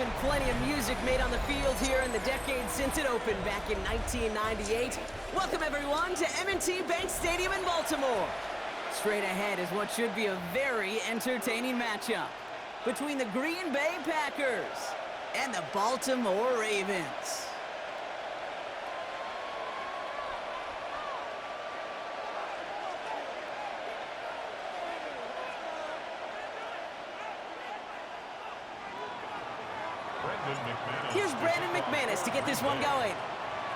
been plenty of music made on the field here in the decade since it opened back in 1998. Welcome, everyone, to M&T Bank Stadium in Baltimore. Straight ahead is what should be a very entertaining matchup between the Green Bay Packers and the Baltimore Ravens. Here's Brandon McManus to get this one going.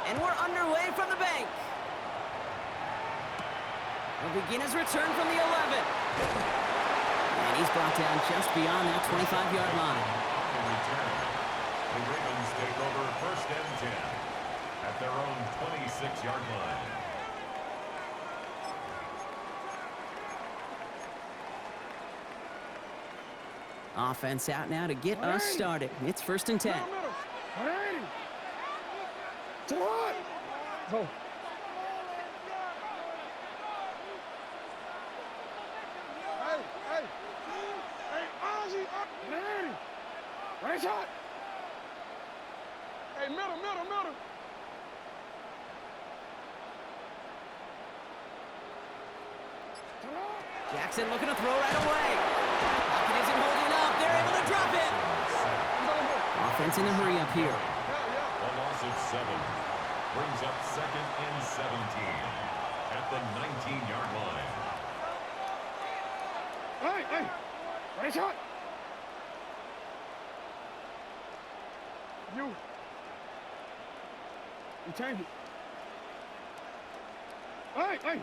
And we're underway from the bank. He'll begin his return from the 11. And he's brought down just beyond that 25-yard line. In return, the Ravens take over first and 10 at their own 26-yard line. Offense out now to get us started. It's first and 10. To what? Go. Hey, Ozzy, ready. Right shot. Hey, middle. Jackson looking to throw right away. Pocket isn't holding up. They're able to drop it. Offense in a hurry up here. A loss of 7 brings up second and 17 at the 19-yard line. Hey, right shot. You change it. Hey.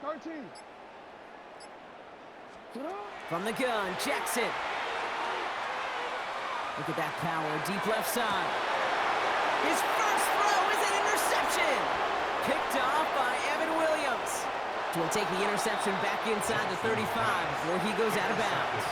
Thirteen. From the gun, Jackson. Look at that power, deep left side. His first throw is an interception. Picked off by Evan Williams. Will take the interception back inside the 35 before he goes out of bounds.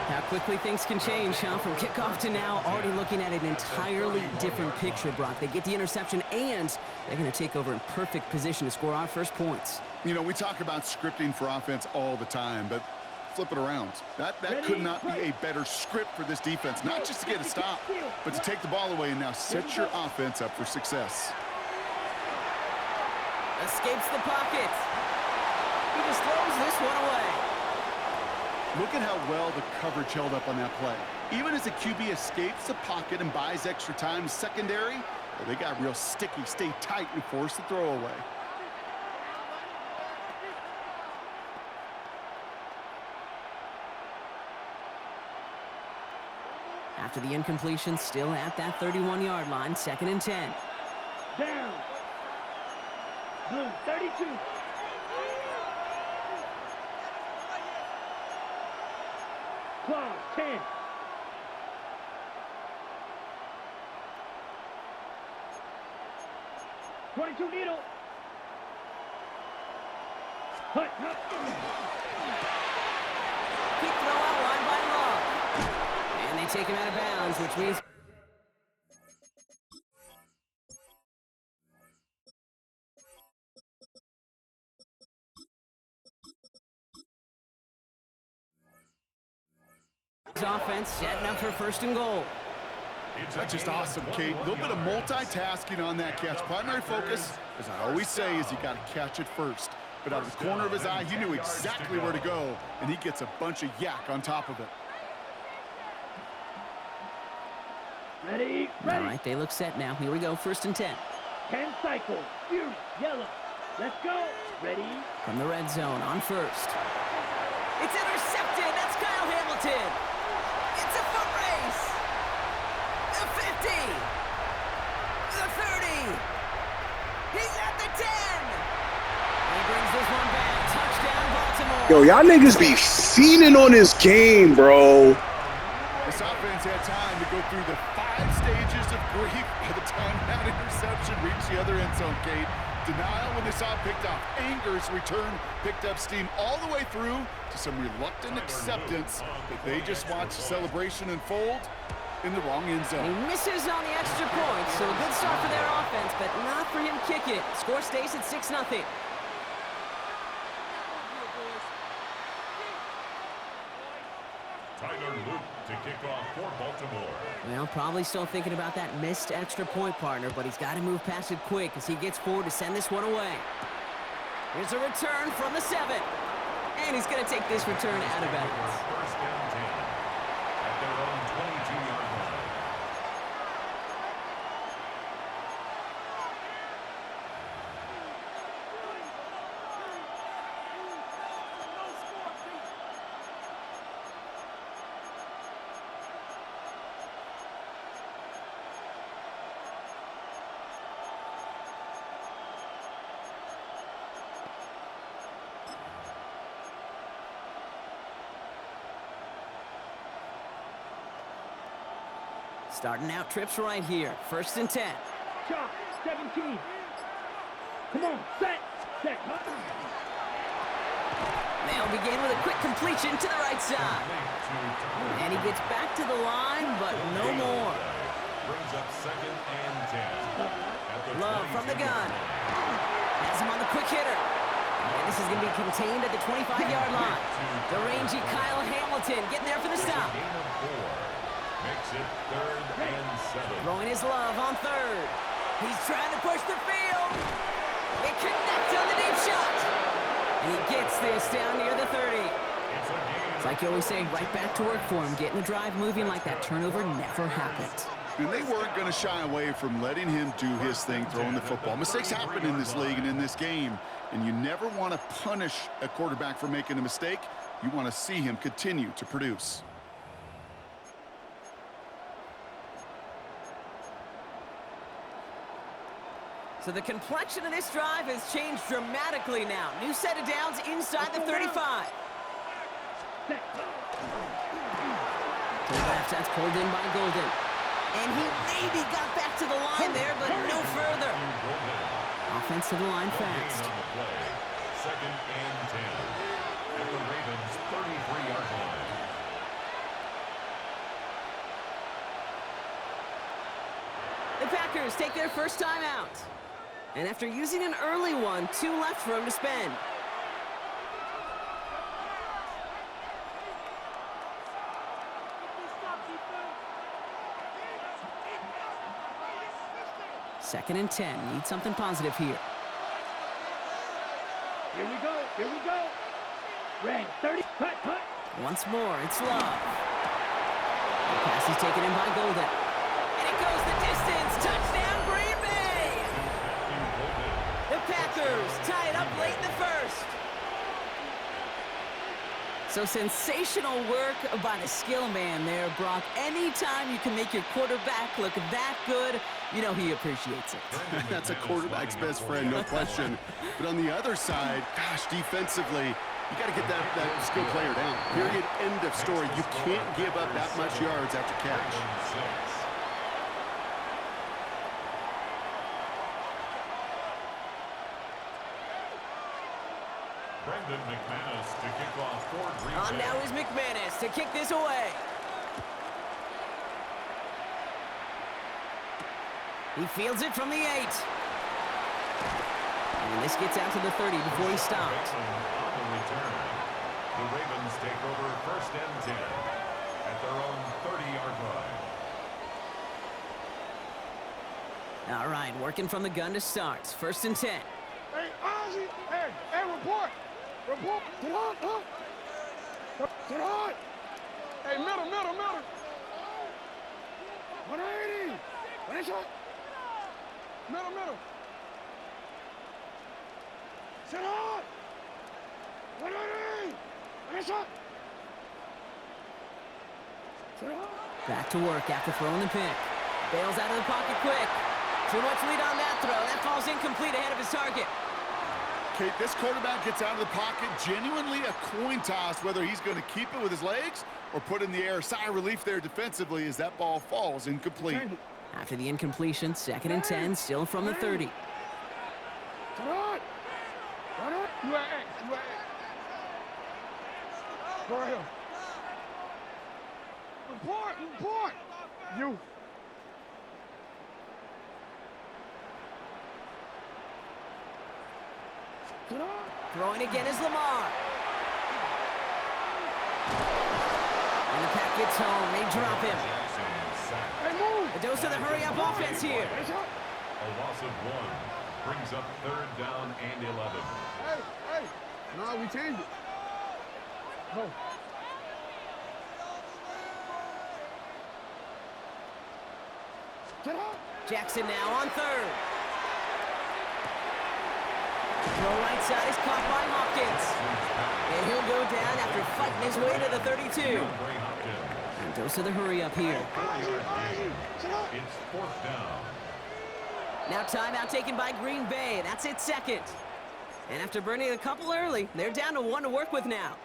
How quickly things can change, huh? From kickoff to now, already looking at an entirely different picture, Brock. They get the interception, and they're going to take over in perfect position to score our first points. You know, we talk about scripting for offense all the time, but flip it around. That could not be a better script for this defense, not just to get a stop, but to take the ball away and now set your offense up for success. Escapes the pocket. He just throws this one away. Look at how well the coverage held up on that play. Even as the QB escapes the pocket and buys extra time secondary, well, they got real sticky, stay tight, and force the throw away. After the incompletion, still at that 31-yard line, second and 10. Down. Blue, 32. Clock, 10. .22 needle. Hut. Keep throw out line by Love. And they take him out of bounds, which means offense setting up for first and goal. That's just awesome, Kate. A little bit of multitasking on that catch. Primary focus, as I always say, is you got to catch it first. But out of the corner of his eye, he knew exactly where to go, and he gets a bunch of yak on top of it. Ready. All right, they look set now. Here we go, first and 10. 10 cycles. Fury, yellow. Let's go. Ready. From the red zone on first. It's intercepted. That's Kyle Hamilton. It's a foot race. The 50. The 30. He's at the 10. He brings this one back. Touchdown, Baltimore. Yo, y'all niggas be fiending on this game, bro. This offense had time to go through the 5 stages of grief by the time that interception reached the other end zone, Kate. Denial when they saw it picked up. Anger as return picked up steam all the way through to some reluctant acceptance that they just watched the celebration unfold in the wrong end zone. He misses on the extra point, So a good start for their offense, but not for him kicking it. Score stays at 6-0. Tyler Luke to kick off for Baltimore. Well, probably still thinking about that missed extra point, partner, but he's got to move past it quick as he gets forward to send this one away. Here's a return from the 7. And he's going to take this return out of bounds. First and 10 at their own 22-yard line. Starting out trips right here. First and 10. Shot, 17. Come on, set. They'll begin with a quick completion to the right side. And he gets back to the line, but no more. Brings up second and 10. Love from the gun. Has him on the quick hitter. And this is going to be contained at the 25-yard line. The rangy Kyle Hamilton getting there for the stop. Gain of 4. Makes it third and 7. Throwing his love on third. He's trying to push the field. It connects on the deep shot. And he gets this down near the 30. It's like you always say, right back to work for him. Getting the drive moving like that turnover never happened. And they weren't going to shy away from letting him do his thing, throwing the football. Mistakes happen in this league and in this game, and you never want to punish a quarterback for making a mistake. You want to see him continue to produce. So the complexion of this drive has changed dramatically now. New set of downs inside the 35. To the left, that's pulled in by Golden. And he maybe got back to the line there, but no further. Offense to the line fast. Second and 10 at the Ravens' 33-yard line. The Packers take their first time out. And after using an early one, 2 left for him to spend. Second and 10. Need something positive here. Here we go. Red, 30, cut. Once more, it's Love. The pass is taken in by Golden. And it goes the distance. Touchdown, Green Bay! The Packers tie it up late in the first. So sensational work by the skill man there, Brock. Anytime you can make your quarterback look that good, you know he appreciates it. That's a quarterback's best friend, no question. But on the other side, gosh, defensively, you got to get that skill player down. Period, end of story. You can't give up that much yards after catch. Brendan McManus to kick off for Green Bay. On now is McManus to kick this away. He fields it from the 8. And this gets out to the 30 before he stopped. On the return, the Ravens take over first and 10 at their own 30-yard line. All right, working from the gun to start. First and 10. Hey, Ozzie! Hey, report! Report! Get on, huh? Get on! Hey, middle! 180! What is it? Middle! Sit on! 180! What is it? Sit on! Back to work after throwing the pick. Bails out of the pocket quick. Too much lead on that throw. That falls incomplete ahead of his target. Kate, this quarterback gets out of the pocket, genuinely a coin toss, whether he's going to keep it with his legs or put in the air. Sigh of relief there defensively as that ball falls incomplete. After the incompletion, second and 10, still from the 30. Come on! You are X. Go ahead. Report! You. Get on. Throwing again is Lamar. And the pack gets home. They drop him. Hey, move. A dose of the hurry-up offense here. Nice hot. A loss of 1 brings up 3rd down and 11. Hey, hey. Nah, we changed it. Go. Get on. Jackson now on 3rd. Throw right side is caught by Hopkins. And he'll go down after fighting his way to the 32. And dose of the hurry-up here. It's 4th down. Now timeout taken by Green Bay. That's its 2nd. And after burning a couple early, they're down to 1 to work with now.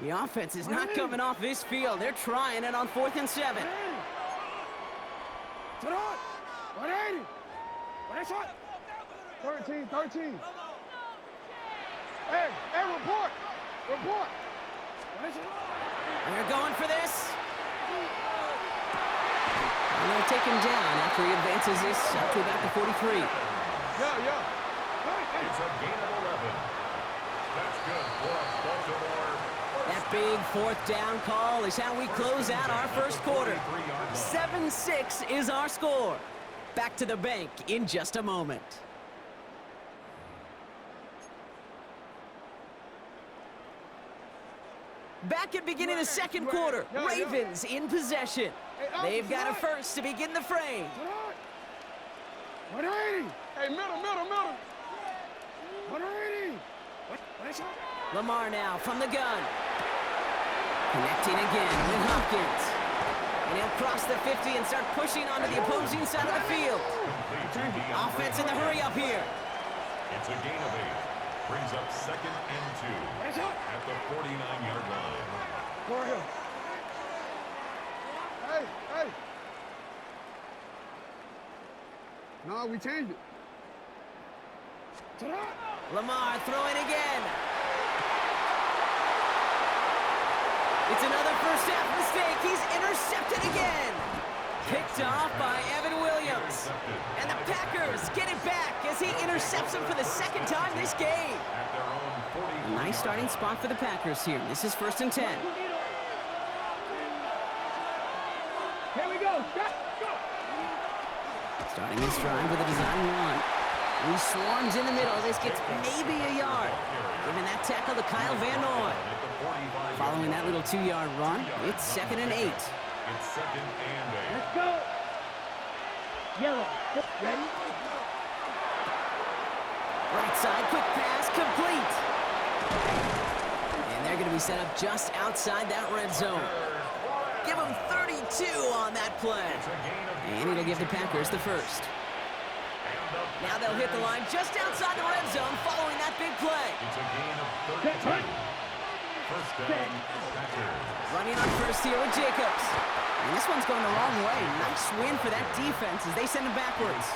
The offense is not coming off this field. They're trying it on 4th and 7. Get on. 180. Nice hot. 13, 13. Hey, hey, report. Report. Nice hot. They're going for this. And they'll take him down after he advances this up to about the 43. Yeah. Hey, hey. It's a gain of 11. That's good for Baltimore. That big 4th down call is how we close out our first quarter. 7-6 is our score. Back to the bank in just a moment. Back at beginning of the 2nd quarter, Ravens in possession. They've got a first to begin the frame. 180. Hey, middle. 180. Nice hot. Lamar now from the gun. Connecting again with Hopkins. And he'll cross the 50 and start pushing onto the opposing side of the field. Offense in the hurry-up here. It's a gain of 8. Brings up 2nd and 2 at the 49-yard line. For him. Hey. No, we changed it. Ta-da! Lamar throwing again. It's another first half mistake. He's intercepted again. Picked off by Evan Williams. And the Packers get it back as he intercepts him for the 2nd time this game. A nice starting spot for the Packers here. This is 1st and 10. Here we go. Go. Starting his drive with a design run. He swarms in the middle. This gets maybe a yard. Giving that tackle to Kyle Van Noy. Following that little 2-yard run, it's 2nd and 8. It's 2nd and 8. Let's go. Yellow. Ready? Right side, quick pass, complete. And they're going to be set up just outside that red zone. Give them 32 on that play. And it'll give the Packers the first. Now they'll hit the line just outside the red zone following that big play. It's a gain of 32. First down, Packers. Running on first here with Jacobs. And this one's going the wrong way. Nice win for that defense as they send him backwards.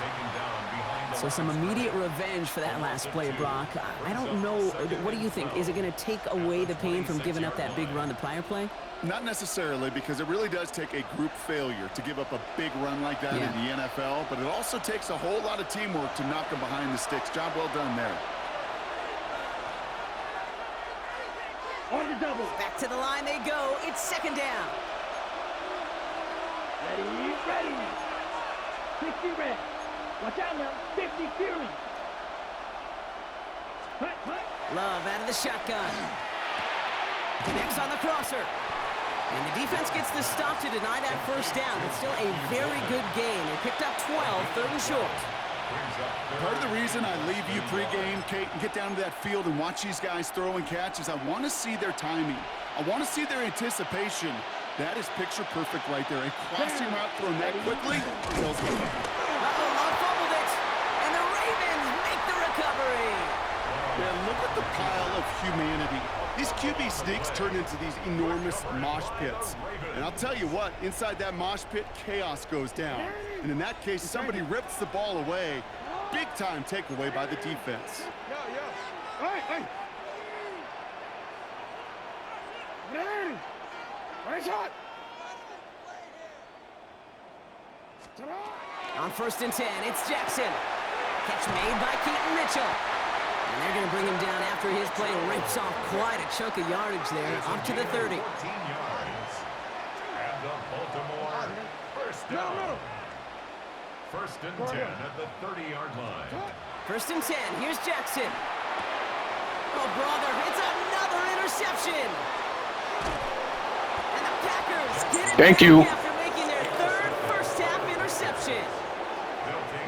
So some immediate revenge for that last play, Brock. I don't know. What do you think? Is it going to take away the pain from giving up that big run the prior play? Not necessarily, because it really does take a group failure to give up a big run like that in the NFL, but it also takes a whole lot of teamwork to knock them behind the sticks. Job well done there. On the double. Back to the line they go. It's 2nd down. Ready. 60 red. Watch out now. 50 Fury. Hut. Love out of the shotgun. Connects on the crosser. And the defense gets the stop to deny that first down. It's still a very good game. They picked up 12, 3rd and short. Part of the reason I leave you pregame, Kate, and get down to that field and watch these guys throw and catch is I want to see their timing. I want to see their anticipation. That is picture perfect right there. A crossing route thrown that quickly kills me. Love fumbled it. And the Ravens make the recovery. Man, look at the pile of humanity. These QB sneaks turn into these enormous mosh pits. And I'll tell you what, inside that mosh pit, chaos goes down. And in that case, somebody rips the ball away. Big time takeaway by the defense. Hey. Man. Nice shot. On 1st and 10, it's Jackson. Catch made by Keaton Mitchell. And they're going to bring him down after his play rips off quite a chunk of yardage there, up to the 30. 14 yards. And the Baltimore first down. First and 10 at the 30-yard line. First and 10. Here's Jackson. Oh, brother, it's another interception. And the Packers get it Thank back you. after making their third first-half interception.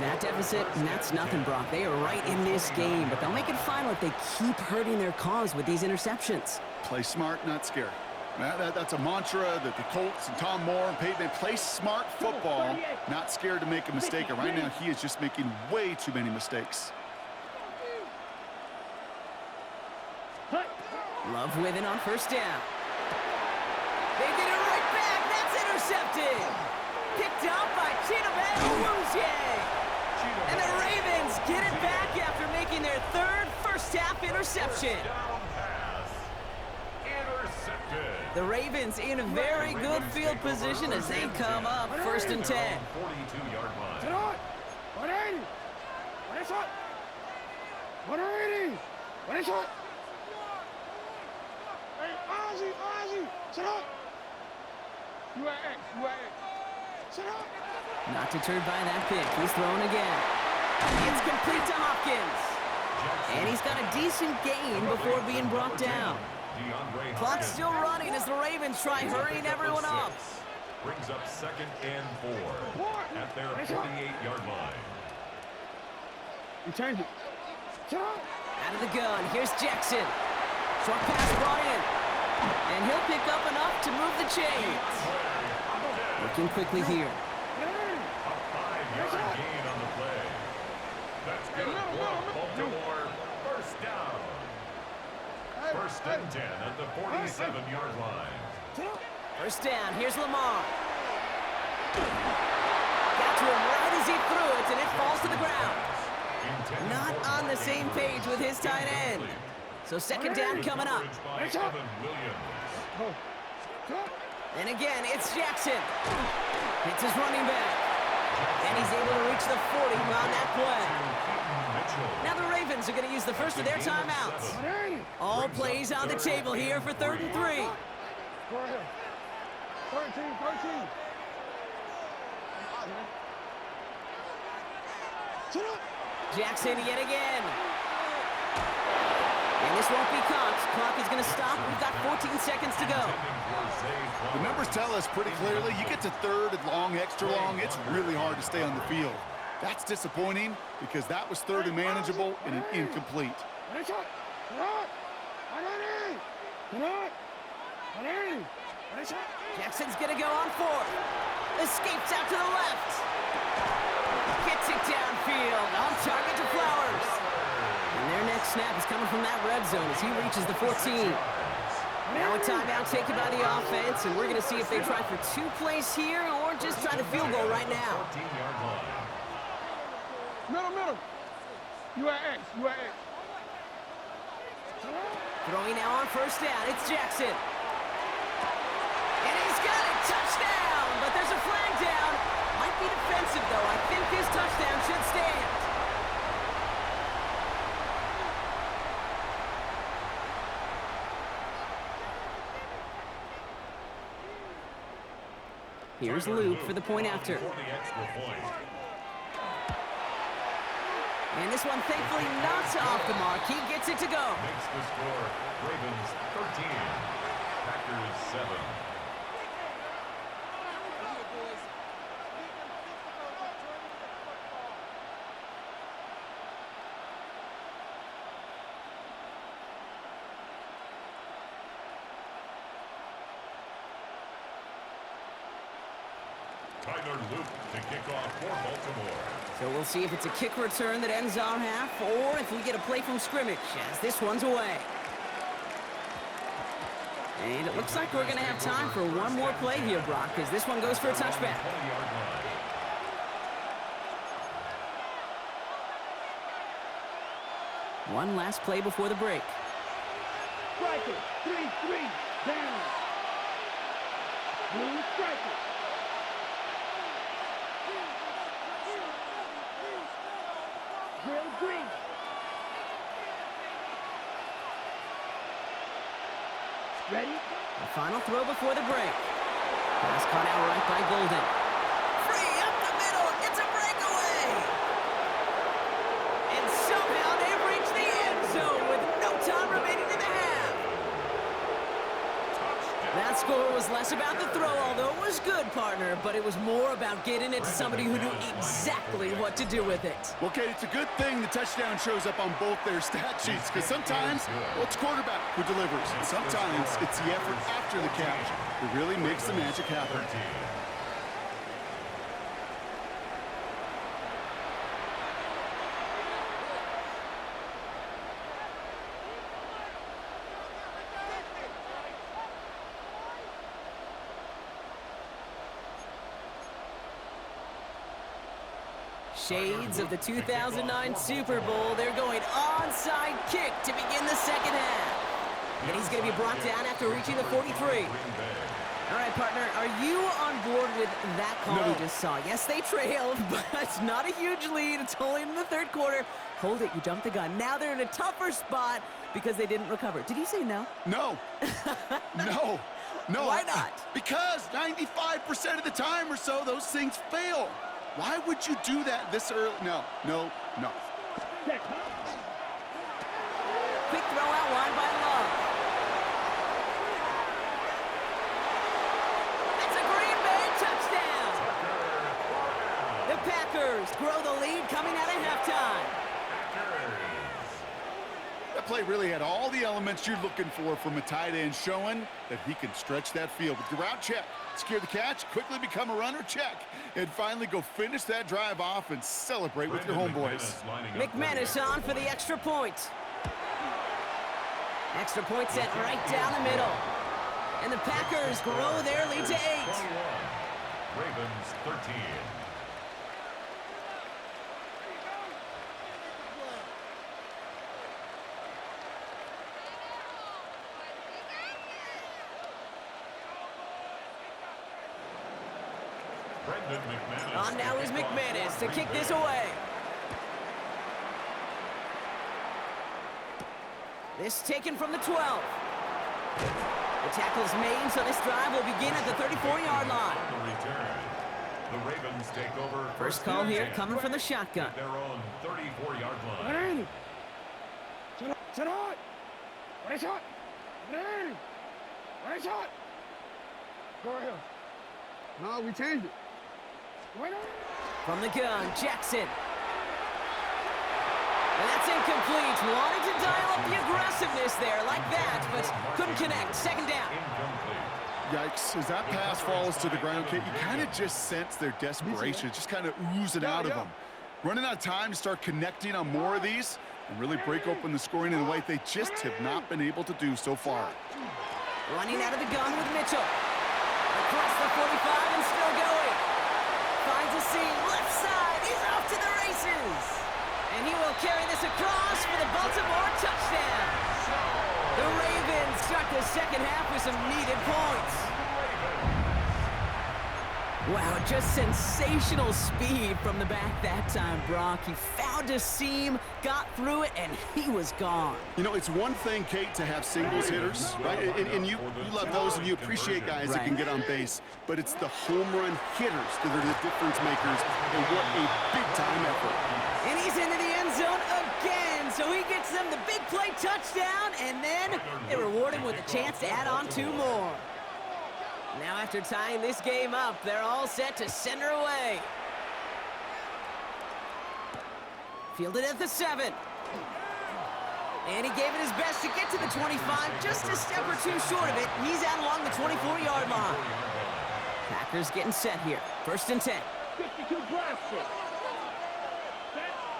That deficit, and that's nothing, Brock. They are right in this game, but they'll make it final if they keep hurting their cause with these interceptions. Play smart, not scared. That's a mantra that the Colts and Tom Moore and Peyton, they play smart football, not scared to make a mistake. And right now, he is just making way too many mistakes. Love with it on first down. They get it right back. That's intercepted. Picked up by Chidobe. And the Ravens get it back after making their third first-half interception. The Ravens in a very good field position as they come up first and 10. 42-yard line. Sit on. 180. What is it? 180. What is it? Hey, Ozzy. Sit on. You at X. Sit on. Not deterred by that pick. He's throwing again. It's complete to Hopkins. And he's got a decent gain before being brought down. Clock's still running as the Ravens try hurrying everyone up. Brings up second and 4 at their 48-yard line. You change it. Sit on. Out of the gun, here's Jackson. Short pass brought in. And he'll pick up enough to move the chains. Working quickly here. A 5-yard gain on the play. That's good for Baltimore. First down. First and 10 at the 47-yard line. First down, here's Lamar. Got to him right as he threw it, and it falls to the ground. Not on the same page with his tight end. So second down coming up. And again, it's Jackson. It's his running back. And he's able to reach the 40 on that play. Now the Ravens are going to use the first of their timeouts. All plays on the table here for 3rd and 3. Go ahead. 13. Sit up. Jackson yet again. And this won't be Cox. Clock is going to stop. We've got 14 seconds to go. The numbers tell us pretty clearly, you get to 3rd and long, extra long, it's really hard to stay on the field. That's disappointing because that was 3rd and manageable and an incomplete. Jackson's going to go on 4th. Escapes out to the left. Gets it downfield. On target to Flowers. And their next snap is coming from that red zone as he reaches the 14. Now a timeout taken by the offense, and we're going to see if they try for 2 plays here or just try to field goal right now. Middle. You at X. Throwing now on first down. It's Jackson. And he's got it. Touchdown. But there's a flag down. Might be defensive, though. I think this touchdown should stand. Here's Luke for the point after. And this one thankfully not off the mark. He gets it to go. Makes the score Ravens 13, Packers 7. Tyler Luke to kick off for Baltimore. So we'll see if it's a kick return that ends our half or if we get a play from scrimmage as this one's away. And it looks like we're going to have time for one more play here, Brock, because this one goes for a touchback. One last play before the break. Striker, 3-3, down. Blue striker. Grill green. Ready? The final throw before the break. Pass caught out right by Golden. Free up the middle. It's a breakaway. And somehow they've reached the end zone with no time remaining in the half. That score was less about the throw, although it was good, partner, but it was more about getting it to somebody who knew exactly what to do with it. Well, Kate, it's a good thing the touchdown shows up on both their stat sheets, because sometimes, well, it's quarterback who delivers, and sometimes it's the effort after the catch that really makes the magic happen. Shades of the 2009 Super Bowl. They're going onside kick to begin the second half. And he's going to be brought down after reaching the 43. All right, partner, are you on board with that call we just saw? Yes, they trailed, but it's not a huge lead. It's only in the third quarter. Hold it, you jumped the gun. Now they're in a tougher spot because they didn't recover. Did you say no? No. No. No. Why not? Because 95% of the time or so, those things fail. Why would you do that this early? No, no, no. Check. Quick throw out wide by Love. That's a Green Bay touchdown. The Packers grow the lead coming out of halftime. That play really had all the elements you're looking for from a tight end, showing that he can stretch that field with the route check, secure the catch, quickly become a runner check, and finally go finish that drive off and celebrate with your homeboys. McManus on for the extra point. Extra point set right down the middle. And the Packers grow their lead to 8. Ravens 13. On now is McManus to kick this away. This taken from the 12. The tackle's made, so this drive will begin at the 34-yard line. The Ravens take over. First call here coming from the shotgun. Their own 34-yard line. Sit on. What is hot? What is hot? Go ahead. No, we changed it. From the gun, Jackson. And that's incomplete. Wanted to dial up the aggressiveness there like that, but couldn't connect. Second down. Yikes, as that pass falls to the ground, Kate, you kind of just sense their desperation, just kind of oozing out of them. Running out of time to start connecting on more of these and really break open the scoring in a way they just have not been able to do so far. Running out of the gun with Mitchell. Across the 45 and still going. Finds a seam, left side, he's off to the races. And he will carry this across for the Baltimore touchdown. The Ravens start the second half with some needed points. Wow, just sensational speed from the back that time, Brock. He found a seam, got through it, and he was gone. You know, it's one thing, Kate, to have singles hitters, right? And you love those and you appreciate guys that can get on base. But it's the home run hitters that are the difference makers, and what a big-time effort. And he's into the end zone again, so he gets them the big play touchdown, and then they reward him with a chance to add on 2 more. Now after tying this game up, they're all set to send her away. Fielded at the 7. And he gave it his best to get to the 25, just a step or 2 short of it. He's out along the 24-yard line. Packers getting set here. 1st and 10. 52 blasted.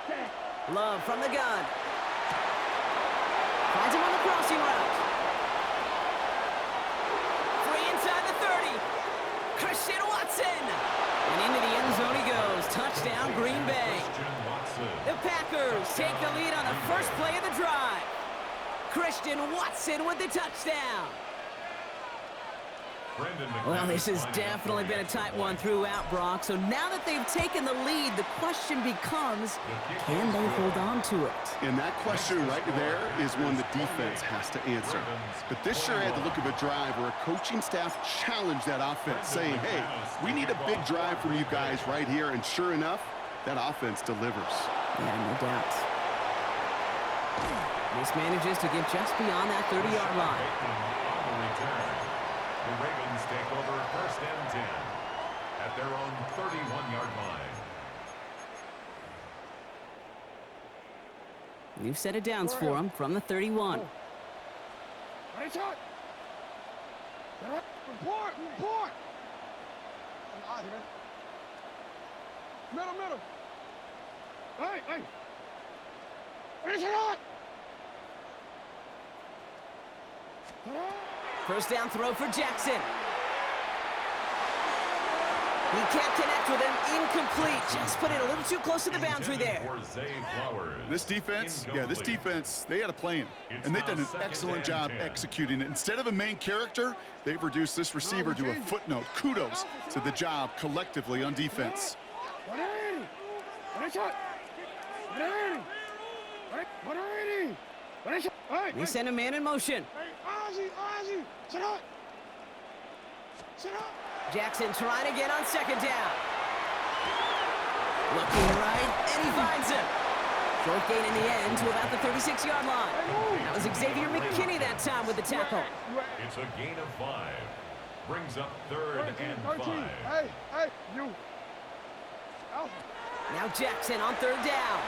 Set. Love from the gun. Finds him on the crossing route. Christian Watson! And into the end zone he goes. Touchdown, Green Bay. The Packers take the lead on the first play of the drive. Christian Watson with the touchdown. Well, this has definitely been a tight one throughout, Brock. So now that they've taken the lead, the question becomes, can they hold on to it? And that question right there is one the defense has to answer. But this sure had the look of a drive where a coaching staff challenged that offense, saying, hey, we need a big drive from you guys right here. And sure enough, that offense delivers. Yeah, no doubt. This manages to get just beyond that 30-yard line. The Ravens take over 1st and 10 at their own 31-yard line. We've set it downs for them from the 31. Ready, shot. Report. Middle. Hey. Ready, shot. First down throw for Jackson. He can't connect with him. Incomplete. Just put it a little too close to the boundary there. This defense, they had a plan. And they've done an excellent job executing it. Instead of a main character, they've reduced this receiver to a footnote. Kudos to the job collectively on defense. They send a man in motion. Ozzy, sit up. Jackson trying again on 2nd down. Looking right, and he finds him. Short gain in the end to about the 36-yard line. That was Xavier McKinney that time with the tackle. It's a gain of 5. Brings up 3rd and 5. Hey, you. Now Jackson on 3rd down.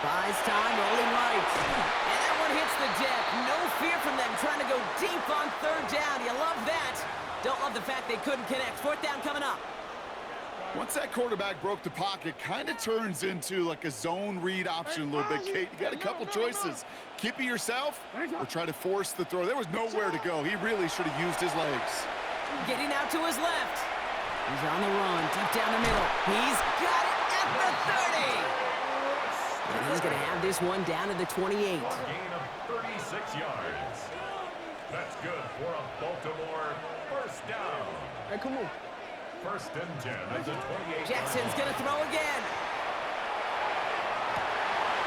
Buys time, rolling right. And that one hits the deck. No fear from them trying to go deep on 3rd down. You love that. Don't love the fact they couldn't connect. 4th down coming up. Once that quarterback broke the pocket, kind of turns into like a zone read option a little bit. Kate, you got a couple choices. Keep it yourself or try to force the throw. There was nowhere to go. He really should have used his legs. Getting out to his left. He's on the run, deep down the middle. He's got it at the 30. And he's going to have this one down to the 28. A gain of 36 yards. That's good for a Baltimore 1st down. Hey, come on. 1st and 10 at the 28. Jackson's going to throw again.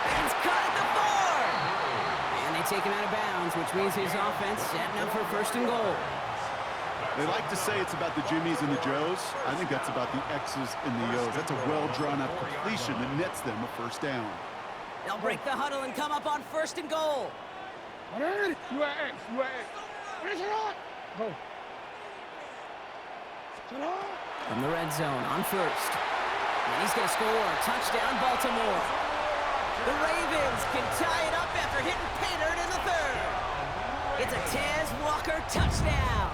And he's caught at the 4. And they take him out of bounds, which means his offense setting up for 1st and goal. They like to say it's about the Jimmies and the Joes. I think that's about the X's and the O's. That's a well-drawn-up completion that nets them a 1st down. They'll break the huddle and come up on 1st and goal. You are X. Go. From the red zone on 1st. And he's going to score. Touchdown, Baltimore. The Ravens can tie it up after hitting pay dirt in the 3rd. It's a Tez Walker touchdown.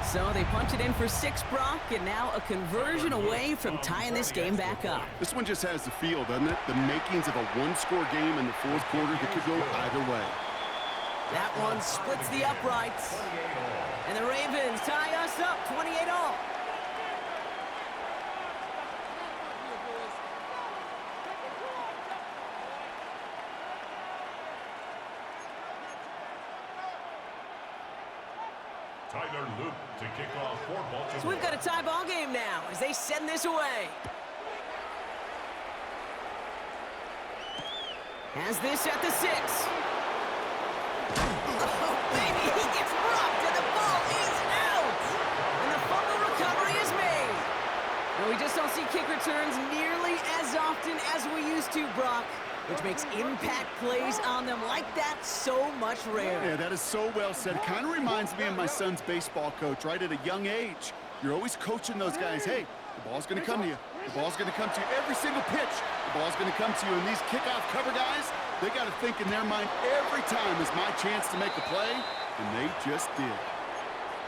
So they punch it in for 6, Brock, and now a conversion away from tying this game back up. This one just has the feel, doesn't it? The makings of a one-score game in the 4th quarter that could go either way. That one splits the uprights. And the Ravens tie us up 28-all. Tyler Luke to kick off for Baltimore. So we've got a tie ball game now as they send this away. Has this at the 6. Oh, baby, he gets rocked and the ball is out. And the fumble recovery is made. Well, we just don't see kick returns nearly as often as we used to, Brock, which makes impact plays on them like that so much rarer. Yeah, that is so well said. It kind of reminds me of my son's baseball coach, right? At a young age, you're always coaching those guys, hey, the ball's going to come to you. The ball's going to come to you every single pitch. The ball's going to come to you. And these kickoff cover guys, they got to think in their mind every time is my chance to make a play, and they just did.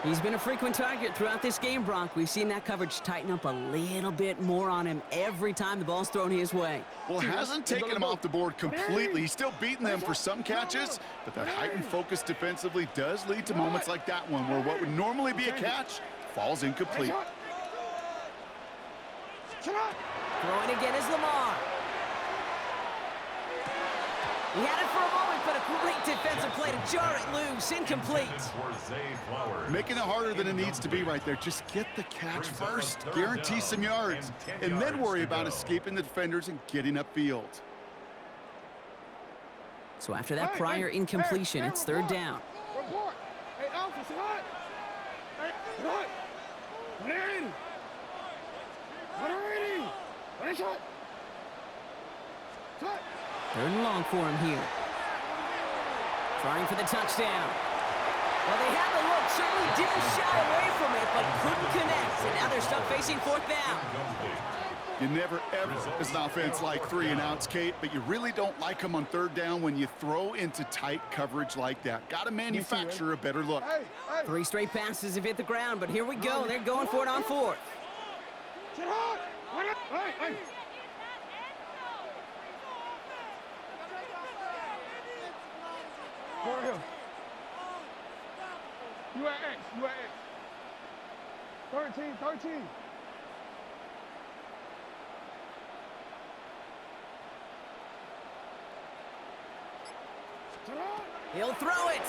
He's been a frequent target throughout this game, Bronk. We've seen that coverage tighten up a little bit more on him every time the ball's thrown his way. Well, hasn't taken him off the board completely. He's still beating them for some catches, but that heightened focus defensively does lead to moments like that one where what would normally be a catch falls incomplete. Throwing again is Lamar. He had it for a moment, but a great defensive play to jar it loose. Incomplete. Making it harder than it needs to be right there. Just get the catch first. Guarantee some yards. And then worry about escaping the defenders and getting upfield. So after that prior incompletion, it's third down. Report. Hey, Alpha, sit hot. Hey, sit hot. 180. 180. What is it? Cut. Third and long for him here. Trying for the touchdown. Well, they had the look. Certainly didn't shy away from it, but couldn't connect. And now they're stuck facing fourth down. You never, ever, as an offense, like 3-and-outs, Kate, but you really don't like them on third down when you throw into tight coverage like that. Got to manufacture a better look. Hey, hey. 3 straight passes have hit the ground, but here we go. They're going for it on fourth. Sit hot. Hey, hey. For him. You at X. You at X. 13. He'll throw it.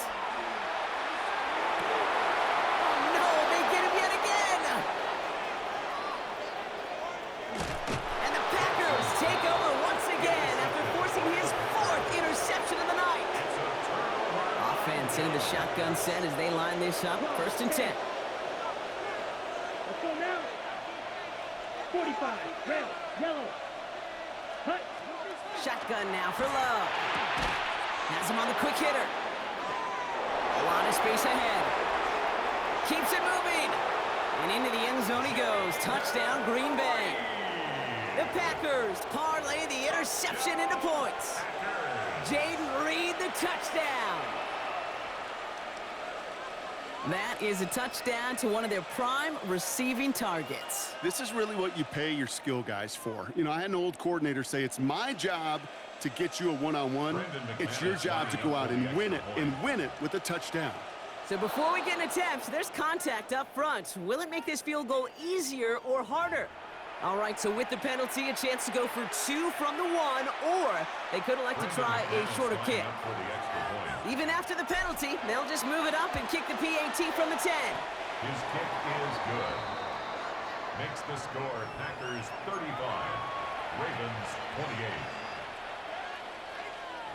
Oh, no, they get him yet again. And the Packers take over once again after forcing his 4th interception of the night. Offense into the shotgun set as they line this up. First and 10. Let's go now. 45. Red. Yellow. Cut. Shotgun now for Love. Has him on the quick hitter. A lot of space ahead. Keeps it moving. And into the end zone he goes. Touchdown, Green Bay. The Packers parlay the interception into points. Jaden Reed, the touchdown. That is a touchdown to one of their prime receiving targets. This is really what you pay your skill guys for. You know, I had an old coordinator say it's my job to get you a one-on-one. It's your job to go out and win it with a touchdown. So before we get in attempts, there's contact up front. Will it make this field goal easier or harder? All right, so with the penalty, a chance to go for 2 from the 1, or they could elect to try a shorter kick. Even after the penalty, they'll just move it up and kick the PAT from the 10. His kick is good. Makes the score Packers 35, Ravens 28.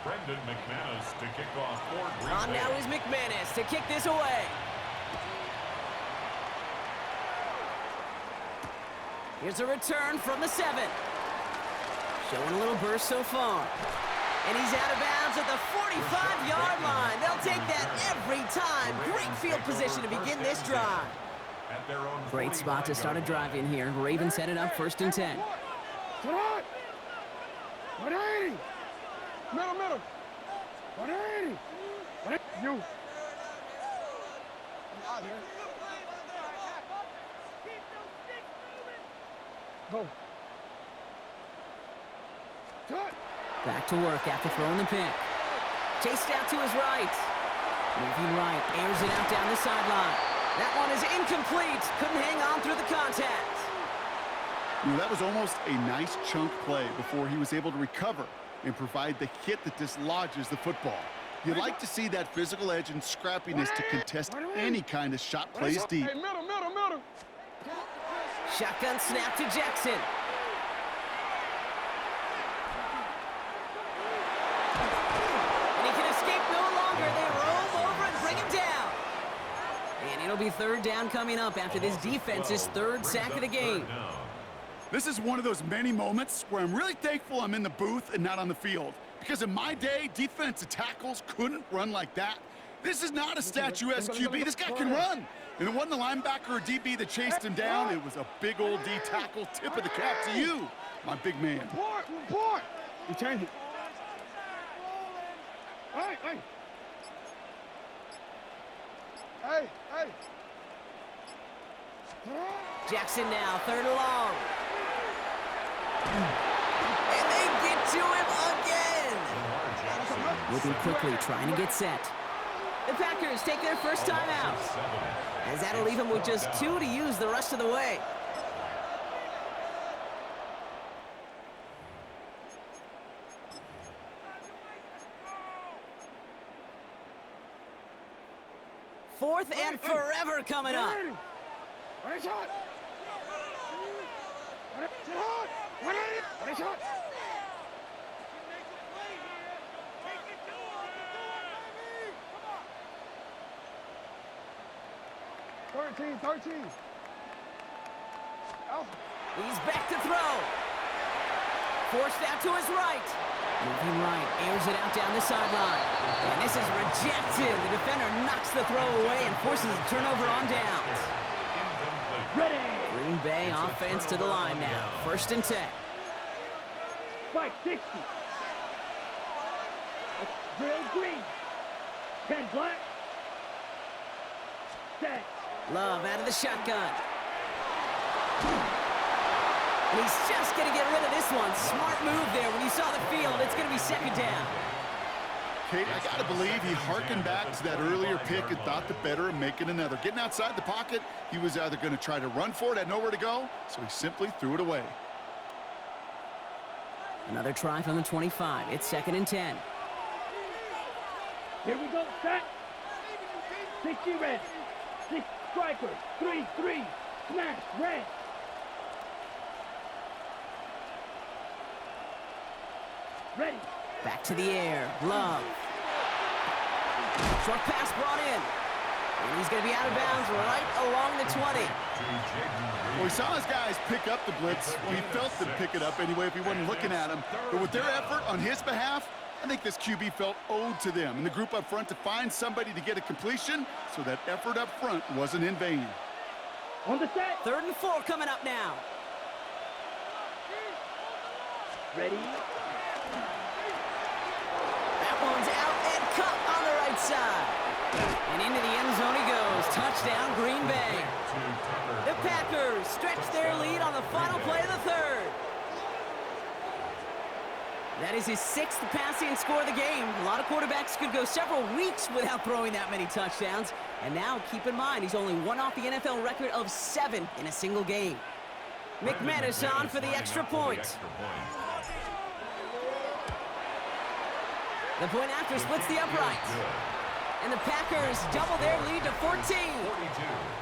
Brendan McManus to kick off for Green Bay. On now is McManus to kick this away. Here's a return from the 7. Showing a little burst so far. And he's out of bounds at the 45-yard line. They'll take that every time. Great field position to begin this drive. Great spot to start a drive in here. Ravens headed up first and 10. 180. Middle. 180. You. I'm out here. Go. Cut. Back to work after throwing the pick. Chased out to his right. Moving right, airs it out down the sideline. That one is incomplete. Couldn't hang on through the contact. You know, that was almost a nice chunk play before he was able to recover and provide the hit that dislodges the football. You like to see that physical edge and scrappiness to contest any kind of shot plays deep. Hey, middle. Shotgun snap to Jackson. And he can escape no longer. They roll over and bring him down. And it'll be third down coming up after this defense's 3rd sack of the game. This is one of those many moments where I'm really thankful I'm in the booth and not on the field. Because in my day, defensive tackles couldn't run like that. This is not a statue SQB. This guy can run. And it wasn't the linebacker or DB that chased him down. It was a big old D tackle. Tip of the cap to you, my big man. Report. You change it. Hey. Jackson now, 3rd and long. And they get to him again. Moving quickly, trying to get set. The Packers take their first time out, as that'll leave them with just 2 to use the rest of the way. 4th and forever coming up. What is shot? What is shot? 13. Alpha. He's back to throw. Forced out to his right. Moving right, airs it out down the sideline. And this is rejected. The defender knocks the throw away and forces a turnover on downs. Ready. Green Bay offense to the line now. 1st and 10. Spike 60. Drill green. 10 black. Set. Love out of the shotgun. And he's just going to get rid of this one. Smart move there. When you saw the field, it's going to be 2nd down. Kate, I got to believe he hearkened back to that earlier pick and thought the better of making another. Getting outside the pocket, he was either going to try to run for it, had nowhere to go, so he simply threw it away. Another try from the 25. It's 2nd and 10. Here we go, set. 60 red. 6 striker. 3. Smash, red. Ready. Back to the air. Love. Short pass brought in. And he's going to be out of bounds right along the 20. Well, he saw his guys pick up the blitz. Well, he felt them pick it up anyway if he wasn't looking at him. But with their effort on his behalf, I think this QB felt owed to them and the group up front to find somebody to get a completion, so that effort up front wasn't in vain. On the set. 3rd and 4 coming up now. Ready. That one's out and cut on the right side. And into the end zone he goes. Touchdown, Green Bay. The Packers stretch their lead on the final play of the 3rd. That is his 6th passing score of the game. A lot of quarterbacks could go several weeks without throwing that many touchdowns. And now, keep in mind, he's only one off the NFL record of 7 in a single game. McManus on for the extra point. The point after splits the upright. And the Packers double their lead to 14.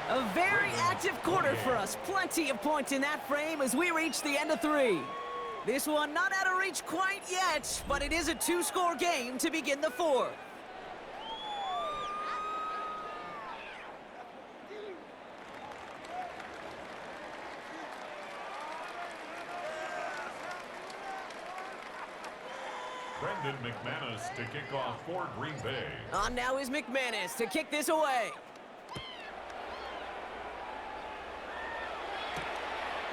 A very active quarter for us. Plenty of points in that frame as we reach the end of 3. This one not out of reach quite yet, but it is a 2-score game to begin the 4th. Brendan McManus to kick off for Green Bay. On now is McManus to kick this away.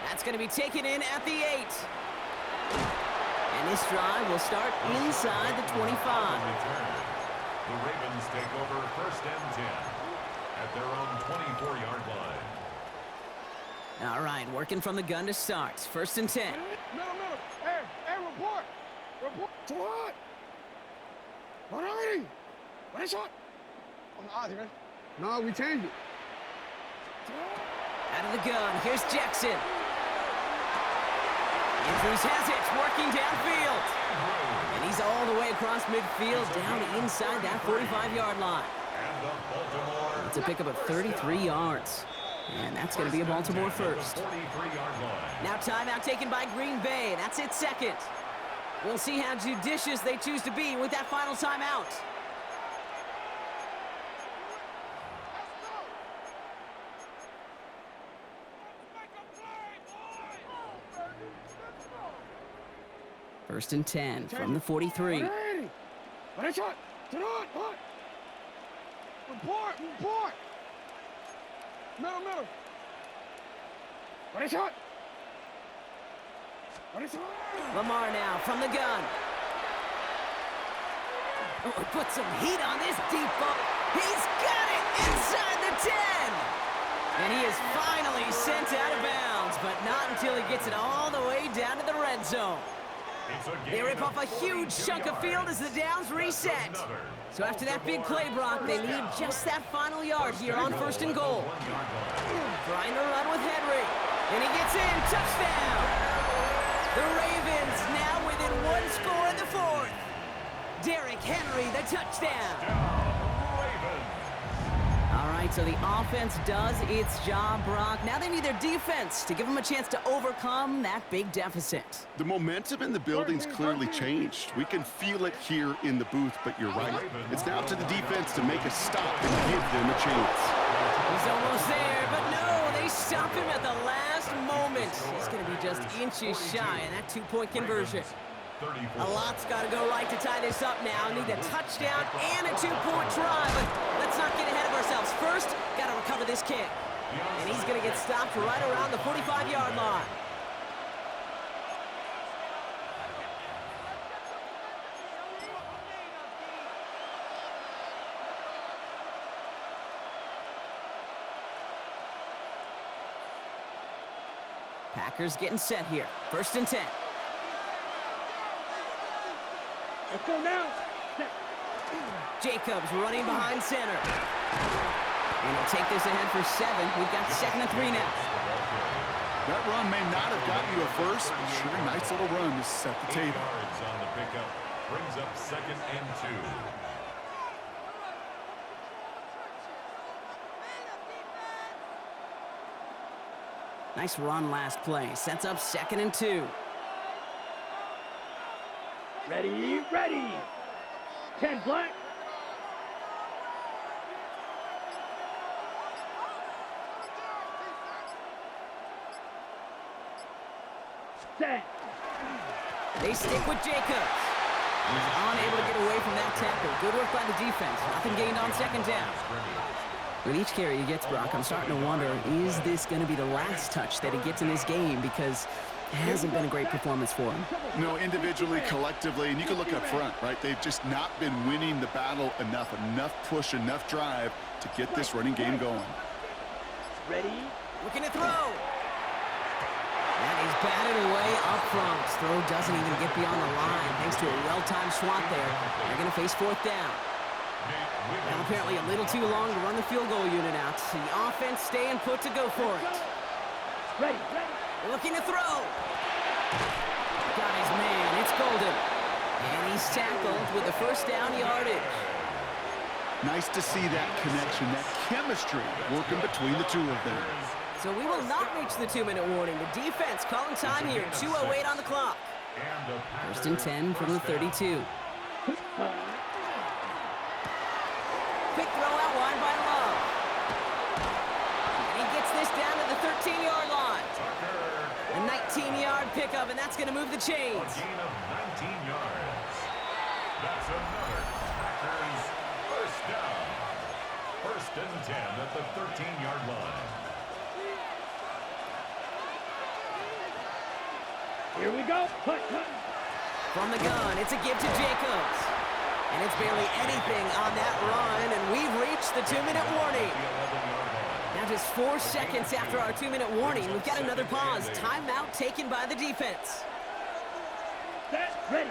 That's going to be taken in at the 8. And this drive will start inside the 25. The Ravens take over 1st and 10 at their own 24-yard line. All right, working from the gun to start. 1st and 10. Middle. Hey, report. To what? What already? What is shot? No, we changed it. Out of the gun, here's Jackson. Andrews has it, working downfield. And he's all the way across midfield, down inside that 45-yard line. It's a pickup of 33 yards. And that's going to be a Baltimore first. Now timeout taken by Green Bay. That's its 2nd. We'll see how judicious they choose to be with that final timeout. First and 10 from the 43. What is shot? To what? Report. Middle. What is shot? What is shot? Lamar now from the gun. Oh, put some heat on this deep ball. He's got it inside the 10. And he is finally sent out of bounds, but not until he gets it all the way down to the red zone. They rip off a huge chunk of field as the downs reset. So after that big play, Brock, they need just that final yard here on 1st and goal. Trying to run with Henry. And he gets in. Touchdown. The Ravens now within 1 score in the 4th. Derrick Henry, the touchdown. All right, so the offense does its job, Brock. Now they need their defense to give them a chance to overcome that big deficit. The momentum in the building's clearly changed. We can feel it here in the booth, but you're right. It's now up to the defense to make a stop and give them a chance. He's almost there, but no, they stop him at the last moment. He's going to be just inches shy in that two-point conversion. A lot's got to go right to tie this up now. Need a touchdown and a two-point try, but let's not get ahead of ourselves. First, got to recover this kick. And he's going to get stopped right around the 45-yard line. Packers getting set here. 1st and 10. Let's go now. Jacobs running behind center. And he'll take this ahead for 7. We've got 2nd and 3 now. That run may not have gotten you a first, but sure, nice little run to set the table. Yards on the pickup brings up 2nd and 2. Nice run last play. Sets up 2nd and 2. Ready, ready. 10 black. Set. They stick with Jacobs. He's unable to get away from that tackle. Good work by the defense. Nothing gained on 2nd down. With each carry he gets, Brock, I'm starting to wonder, is this going to be the last touch that he gets in this game? Because it hasn't been a great performance for him. No, individually, collectively, and you can look up front, right? They've just not been winning the battle enough push, enough drive to get this running game going. Ready. Looking to throw. That is batted away up front. Throw doesn't even get beyond the line thanks to a well-timed swat there. They're going to face 4th down. Now apparently a little too long to run the field goal unit out. The offense staying put to go for it. Ready, ready. Looking to throw. Got his man. It's Golden. And he's tackled with the 1st down yardage. Nice to see that connection, that chemistry working between the two of them. So we will not reach the 2-minute warning. The defense calling time here. 2:08 on the clock. 1st and 10 from the 32. Quick throw out wide by Love. And he gets this down to the 13-yard line. A 19-yard pickup, and that's going to move the chains. A gain of 19 yards. That's another Packers 1st down. 1st and 10 at the 13-yard line. Here we go. Put. From the gun, it's a give to Jacobs. And it's barely anything on that run, and we've reached the 2-minute warning. Now just 4 seconds after our 2-minute warning, we've got another pause. Timeout taken by the defense. Set. Ready.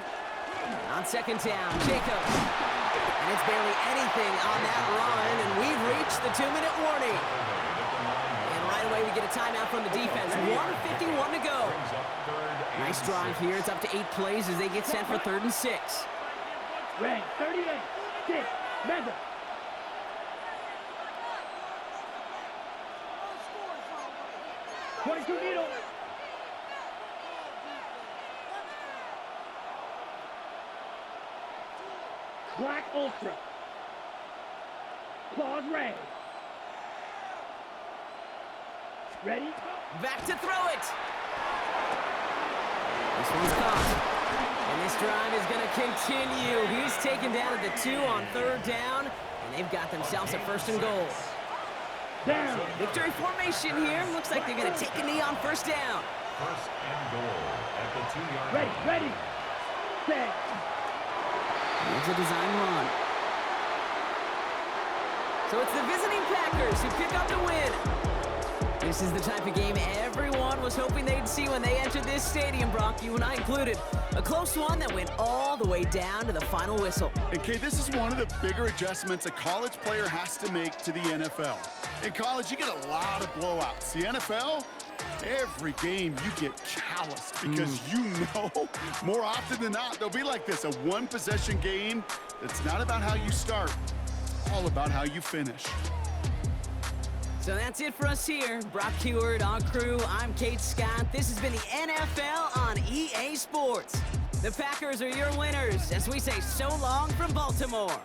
On 2nd down, Jacobs. And it's barely anything on that run, and we've reached the 2-minute warning. And right away we get a timeout from the defense. 1:51 to go. Nice drive here. It's up to 8 plays as they get set for 3rd and 6. Rank 38. 6. Mega. Needle. Black Ultra. Claws red. Ready? Back to throw it. This one's caught. And this drive is going to continue. He's taken down at the 2 on 3rd down, and they've got themselves a 1st and goal. Down. Victory formation here. Looks like they're going to take a knee on 1st down. 1st and goal at the 2-yard line. Ready, ready. Set. Here's a design run. So it's the visiting Packers who pick up the win. This is the type of game everyone was hoping they'd see when they entered this stadium, Brock, you and I included. A close one that went all the way down to the final whistle. And Kay, this is one of the bigger adjustments a college player has to make to the NFL. In college, you get a lot of blowouts. The NFL, every game you get calloused because you know more often than not they'll be like this, a one-possession game. It's not about how you start, it's all about how you finish. So that's it for us here. Brock Heward, our crew, I'm Kate Scott. This has been the NFL on EA Sports. The Packers are your winners as we say so long from Baltimore.